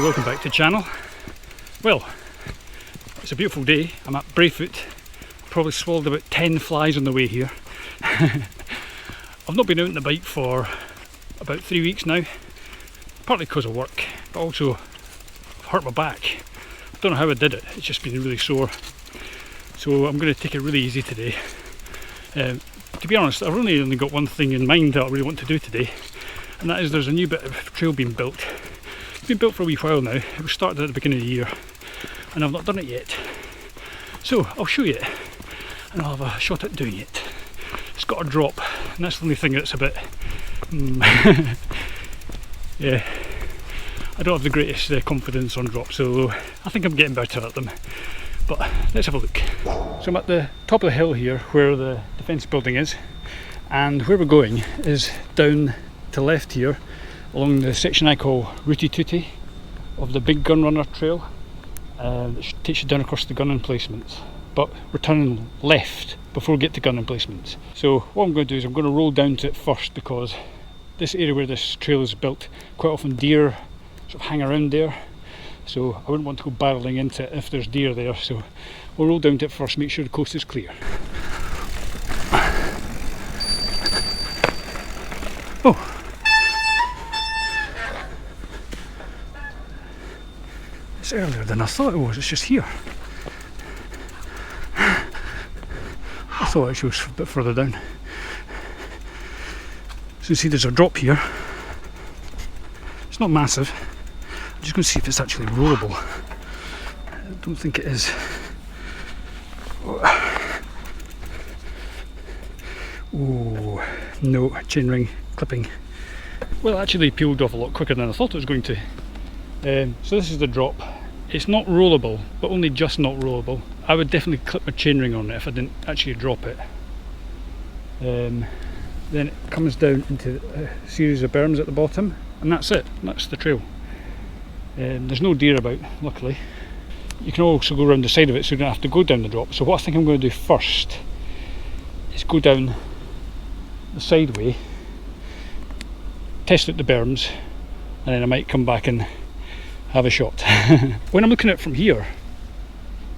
welcome back to the channel. Well, it's a beautiful day. I'm at Braefoot. Probably swallowed about 10 flies on the way here. I've not been out on the bike for about 3 weeks now, partly because of work, but also I've hurt my back. I don't know how I did it, it's just been really sore. So I'm going to take it really easy today. To be honest, I've only got one thing in mind that I really want to do today, and that is there's a new bit of trail being built. It's been built for a wee while now. It was started at the beginning of the year and I've not done it yet. So I'll show you it and I'll have a shot at doing it. It's got a drop and that's the only thing that's a bit... yeah, I don't have the greatest confidence on drops, so I think I'm getting better at them. But let's have a look. So I'm at the top of the hill here where the defence building is, and where we're going is down to left here along the section I call Rooty Tooty of the big gun runner trail that takes you down across the gun emplacements, but we're turning left before we get to gun emplacements. So what I'm going to do is I'm going to roll down to it first, because this area where this trail is built, quite often deer sort of hang around there, so I wouldn't want to go barreling into it if there's deer there. So we'll roll down to it first, make sure the coast is clear. Oh! It's earlier than I thought it was, it's just here. I thought it was a bit further down. So you see there's a drop here. It's not massive. I'm just going to see if it's actually rollable. I don't think it is. Oh, no, chainring clipping. Well, it actually peeled off a lot quicker than I thought it was going to. So this is the drop. It's not rollable, but only just not rollable. I would definitely clip my chainring on it if I didn't actually drop it. Then it comes down into a series of berms at the bottom, and that's it. That's the trail. There's no deer about, luckily. You can also go around the side of it, so you don't have to go down the drop. So what I think I'm going to do first is go down the sideway, test out the berms, and then I might come back and have a shot. When I'm looking at it from here,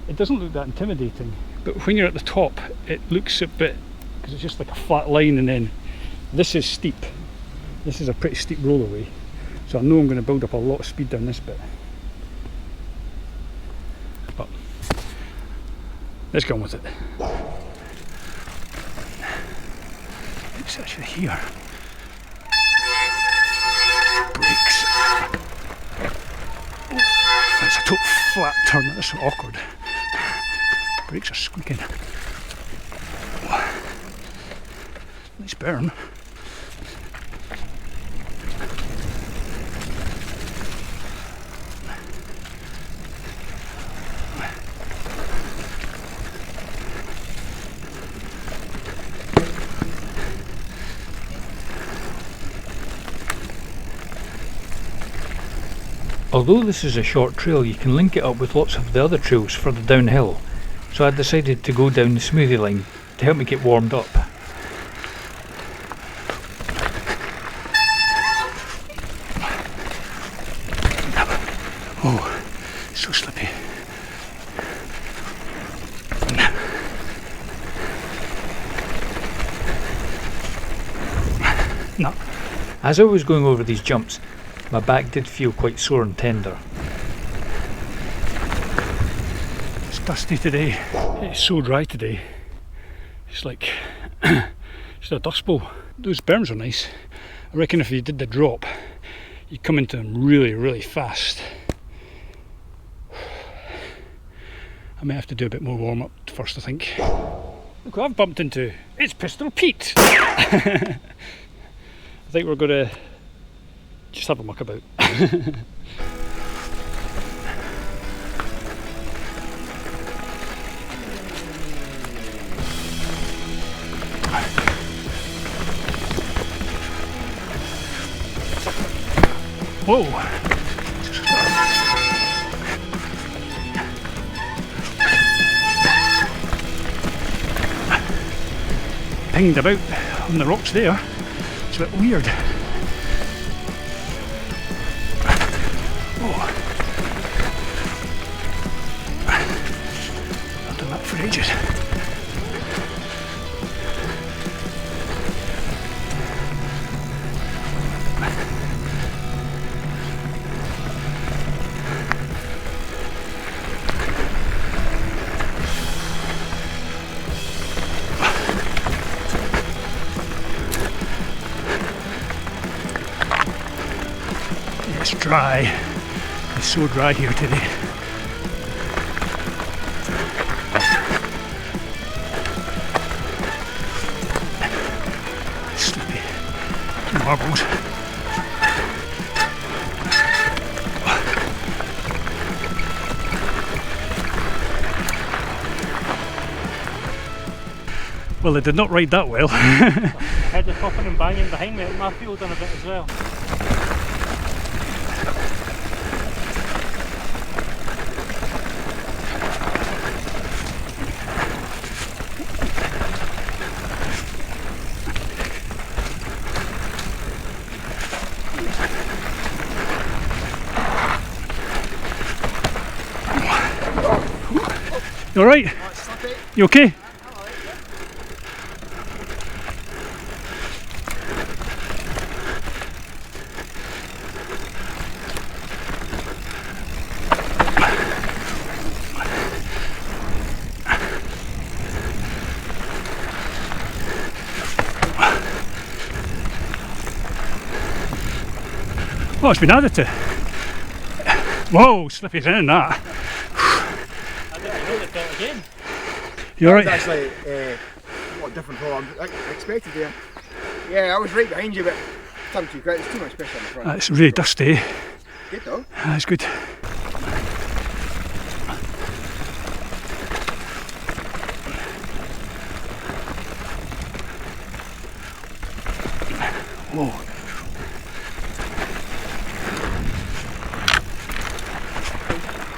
it doesn't look that intimidating, but when you're at the top it looks a bit, because it's just like a flat line, and then this is steep. This is a pretty steep roll away, so I know I'm going to build up a lot of speed down this bit. But let's get on with it. It's actually here. Brakes. It's a total flat turn, that's so awkward. Brakes are squeaking. Nice berm. Although this is a short trail, you can link it up with lots of the other trails further downhill, so I decided to go down the smoothie line to help me get warmed up. Oh, so slippy. No. As I was going over these jumps, my back did feel quite sore and tender. It's dusty today. It's so dry today. It's like just a dust bowl. Those berms are nice. I reckon if you did the drop, you'd come into them really, really fast. I may have to do a bit more warm up first, I think. Look what I've bumped into. It's Pistol Pete! I think we're going to just have a muck about. Whoa! Pinged about on the rocks there. It's a bit weird. Oh. for ages. It's dry. It's so dry here today. Sleepy marbles. Well, they did not ride that well. Heads are popping and banging behind me. My fuel done a bit as well. You alright? You okay? Oh, it's been added to. Whoa, slippy's in that. I didn't know they felt again. You alright? Actually, what different hole I expected there. Yeah, I was right behind you, but time too quick. It's too much pressure on the front. It's really dusty. Good though. That's good. Whoa.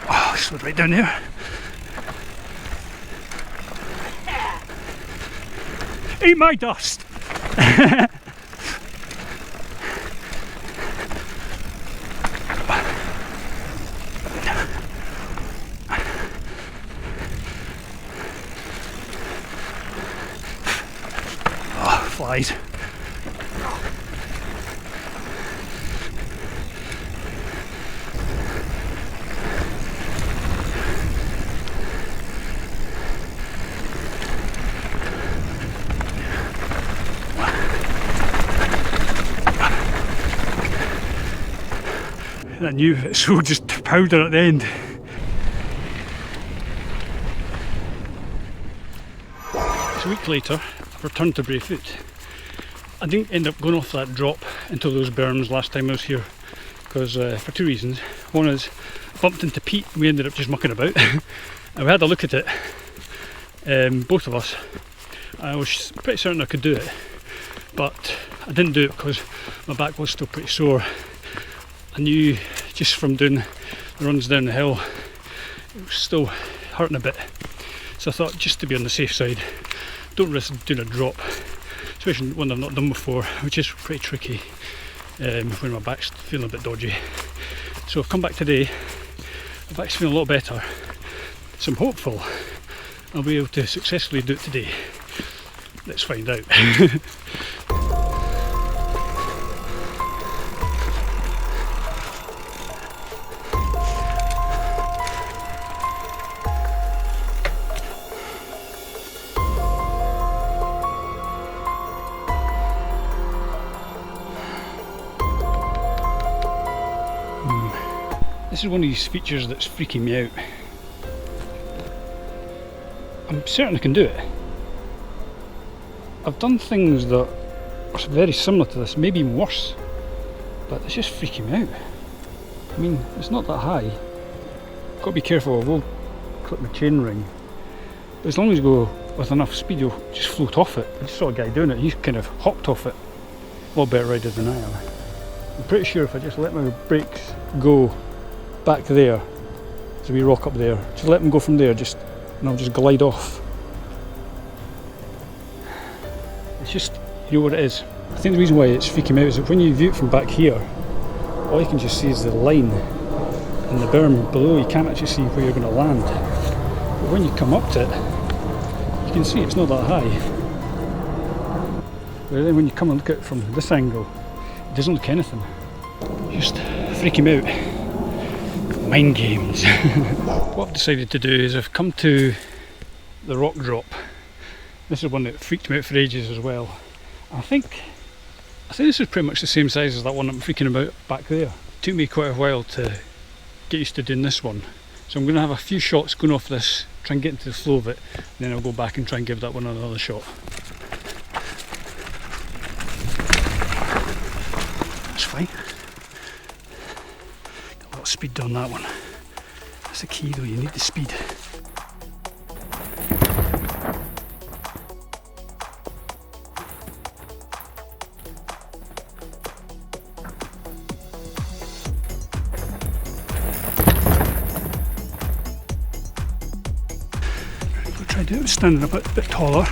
Oh, slid right down there. Eat my dust! Oh, flies. I knew it, so just powder at the end. It's a week later, I've returned to Braefoot. I didn't end up going off that drop into those berms last time I was here because for two reasons. One is I bumped into Pete and we ended up just mucking about and we had a look at it, both of us. I was pretty certain I could do it, but I didn't do it because my back was still pretty sore. I knew just from doing the runs down the hill it was still hurting a bit, so I thought just to be on the safe side, don't risk doing a drop, especially one I've not done before, which is pretty tricky when my back's feeling a bit dodgy. So I've come back today, my back's feeling a lot better, so I'm hopeful I'll be able to successfully do it today. Let's find out. This is one of these features that's freaking me out. I'm certain I can do it. I've done things that are very similar to this, maybe even worse, but it's just freaking me out. I mean, it's not that high. Got to be careful, I will clip my chain ring. But as long as you go with enough speed, you'll just float off it. I just saw a guy doing it, he kind of hopped off it. A lot better rider than I am. I'm pretty sure if I just let my brakes go back there, there's a wee rock up there, just let them go from there, and I'll just glide off. It's just, you know what it is. I think the reason why it's freaking me out is that when you view it from back here, all you can just see is the line and the berm below. You can't actually see where you're going to land. But when you come up to it, You can see it's not that high. But then when you come and look at it from this angle, it doesn't look anything. Just freak him out. Mind games. What I've decided to do is I've come to the rock drop. This is one that freaked me out for ages as well. I think this is pretty much the same size as that one I'm freaking about back there. It took me quite a while to get used to doing this one. So I'm going to have a few shots going off this, try and get into the flow of it, and then I'll go back and try and give that one another shot. That's fine. Got a lot of speed on that one. That's the key though, you need the speed. Try to do it standing a bit taller.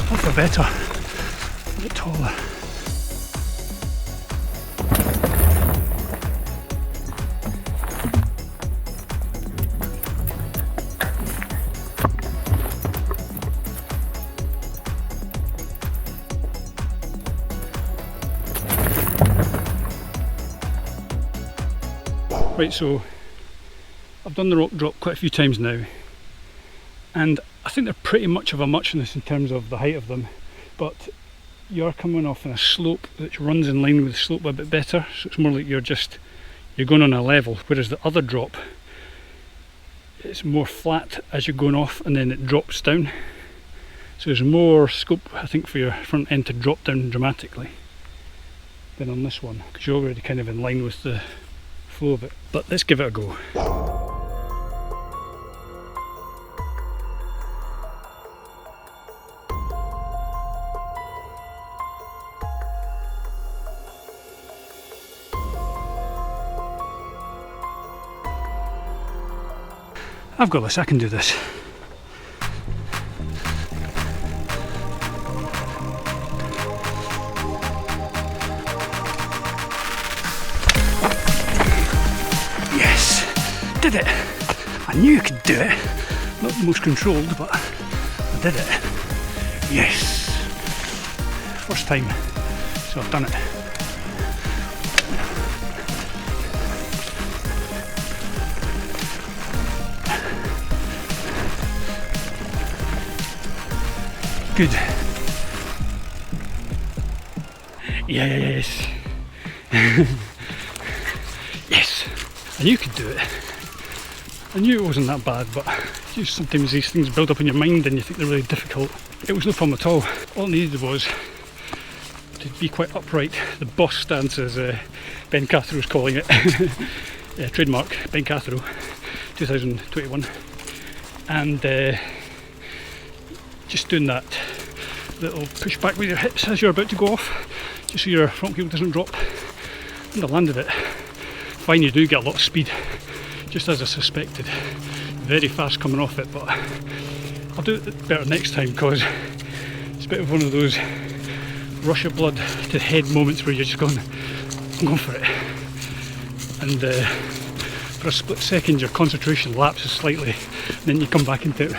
Hope for better. A bit taller. Right, so I've done the rock drop quite a few times now, and I think they're pretty much of a muchness in terms of the height of them, but you're coming off on a slope that runs in line with the slope a bit better, so it's more like you're going on a level, whereas the other drop, it's more flat as you're going off and then it drops down. So there's more scope, I think, for your front end to drop down dramatically than on this one, because you're already kind of in line with the flow of it. But let's give it a go. I've got this, I can do this. Yes, did it. I knew you could do it. Not the most controlled, but I did it. Yes. First time, so I've done it. Good. Yes. Yes. I knew you could do it. I knew it wasn't that bad, but sometimes these things build up in your mind and you think they're really difficult. It was no problem at all. All it needed was to be quite upright. The boss stance, as Ben Cathro's calling it. Trademark, Ben Cathro, 2021. And just doing that little push back with your hips as you're about to go off, just so your front wheel doesn't drop. And I landed it. Fine, you do get a lot of speed, just as I suspected. Very fast coming off it, but I'll do it better next time, because it's a bit of one of those rush of blood to the head moments where you're just going, I'm going for it. And for a split second your concentration lapses slightly, and then you come back into it.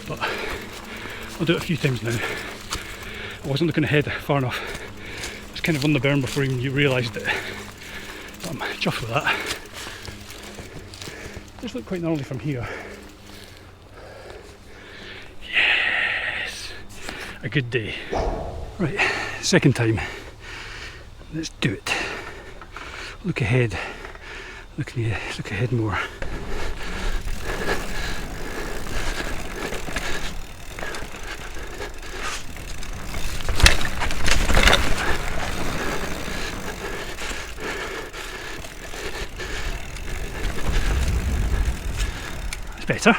But I'll do it a few times now. I wasn't looking ahead far enough. I was kind of on the berm before even you realised it. But I'm chuffed with that. It does look quite gnarly from here. Yes! A good day. Right, second time. Let's do it. Look ahead. Look ahead more. Better.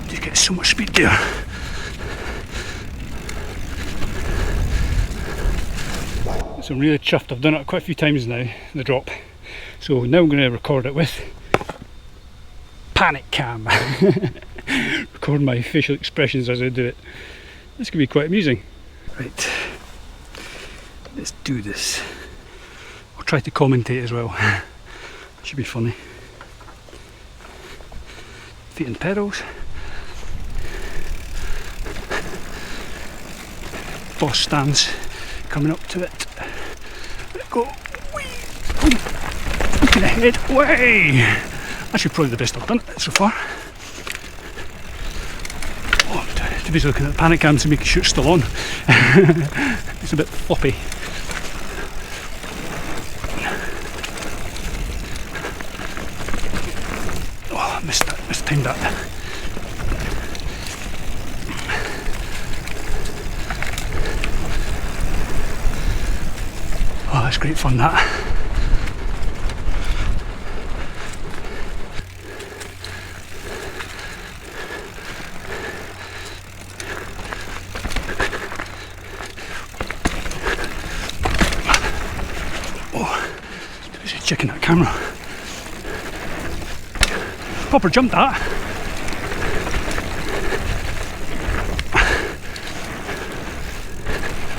Just get so much speed there. So I'm really chuffed. I've done it quite a few times now, the drop. So now I'm going to record it with panic cam. Record my facial expressions as I do it. This could be quite amusing. Right, let's do this. I'll try to commentate as well. Should be funny. Feet in pedals. Boss stance coming up to it. Let it go. Whee! Looking ahead. Way! Actually, probably the best I've done it so far. Oh, I'm too busy looking at the panic cam to make sure it's still on. It's a bit floppy. Oh, I mistimed that. Oh, that's great fun, that. Oh, just checking that camera. Proper jump, that.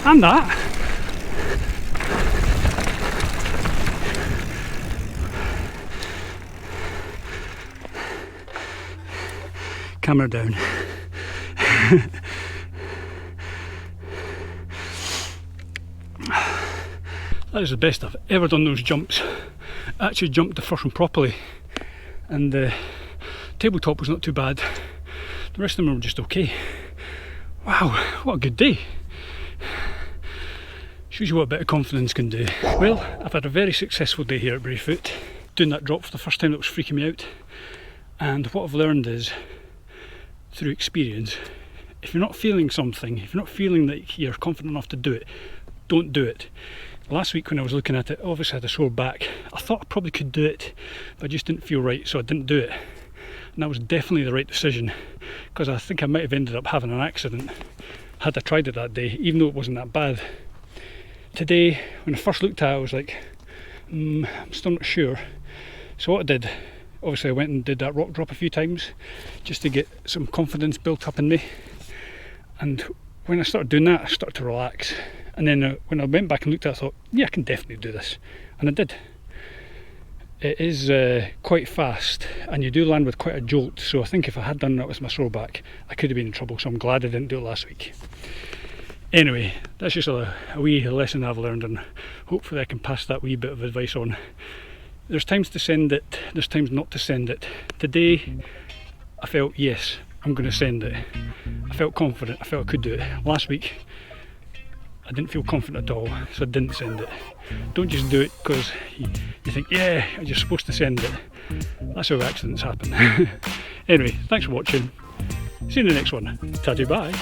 And that. Camera down. That is the best I've ever done those jumps. I actually jumped the first one properly, and the tabletop was not too bad. The rest of them were just okay. Wow, what a good day. Shows you what a bit of confidence can do. Well, I've had a very successful day here at Braefoot. Doing that drop for the first time, that was freaking me out. And what I've learned is, through experience, if you're not feeling something, if you're not feeling that you're confident enough to do it, don't do it. Last week when I was looking at it, obviously I had a sore back. I thought I probably could do it, but I just didn't feel right, so I didn't do it. And that was definitely the right decision, because I think I might have ended up having an accident had I tried it that day, even though it wasn't that bad. Today, when I first looked at it, I was like, I'm still not sure. So what I did, obviously I went and did that rock drop a few times just to get some confidence built up in me. And when I started doing that, I started to relax. And then when I went back and looked at it, I thought, yeah, I can definitely do this. And I did. It is quite fast, and you do land with quite a jolt. So I think if I had done that with my sore back, I could have been in trouble. So I'm glad I didn't do it last week. Anyway, that's just a wee lesson I've learned, and hopefully I can pass that wee bit of advice on. There's times to send it, there's times not to send it. Today, I felt, yes, I'm going to send it. I felt confident, I felt I could do it. Last week, I didn't feel confident at all, so I didn't send it. Don't just do it because you think, yeah, you're supposed to send it. That's how accidents happen. Anyway, thanks for watching. See you in the next one. Ta-ta, bye.